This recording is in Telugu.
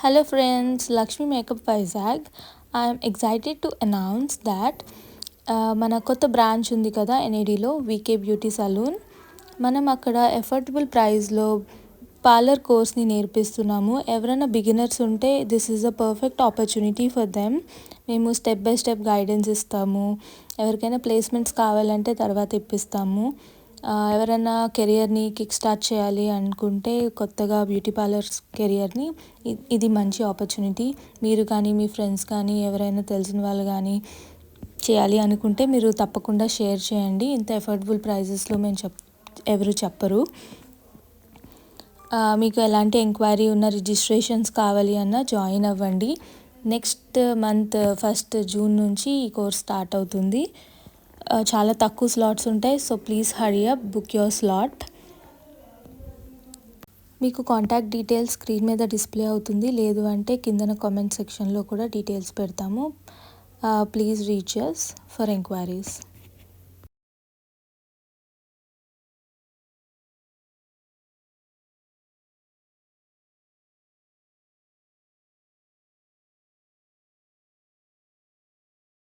Hello friends, Lakshmi Makeup Vizag. I am excited to announce that మన కొత్త బ్రాంచ్ ఉంది కదా ఎన్ఏడిలో వీకే బ్యూటీ సలూన్. మనం అక్కడ ఎఫోర్డబుల్ ప్రైస్లో పార్లర్ కోర్స్ని నేర్పిస్తున్నాము. ఎవరైనా బిగినర్స్ ఉంటే this is a perfect opportunity for them. మేము స్టెప్ బై స్టెప్ గైడెన్స్ ఇస్తాము. ఎవరికైనా ప్లేస్మెంట్స్ కావాలంటే తర్వాత ఇప్పిస్తాము. ఎవరైనా కెరియర్ని కిక్ స్టార్ట్ చేయాలి అనుకుంటే కొత్తగా బ్యూటీ పార్లర్స్ కెరియర్ని ఇది మంచి ఆపర్చునిటీ. మీరు కానీ మీ ఫ్రెండ్స్ కానీ ఎవరైనా తెలిసిన వాళ్ళు కానీ చేయాలి అనుకుంటే మీరు తప్పకుండా షేర్ చేయండి. ఇంత అఫోర్డబుల్ ప్రైజెస్లో మేము ఎవరు చెప్పరు. మీకు ఎలాంటి ఎంక్వైరీ ఉన్న రిజిస్ట్రేషన్స్ కావాలి అన్నా జాయిన్ అవ్వండి. నెక్స్ట్ మంత్ 1st జూన్ నుంచి ఈ కోర్స్ స్టార్ట్ అవుతుంది. చాలా తక్కువ స్లాట్స్ ఉంటాయి. So please hurry up, book your slot. మీకు కాంటాక్ట్ డీటెయిల్స్ స్క్రీన్ మీద డిస్ప్లే అవుతుంది. లేదు అంటే కిందన కామెంట్ సెక్షన్లో కూడా డీటెయిల్స్ పెడతాము. Please reach us for enquiries.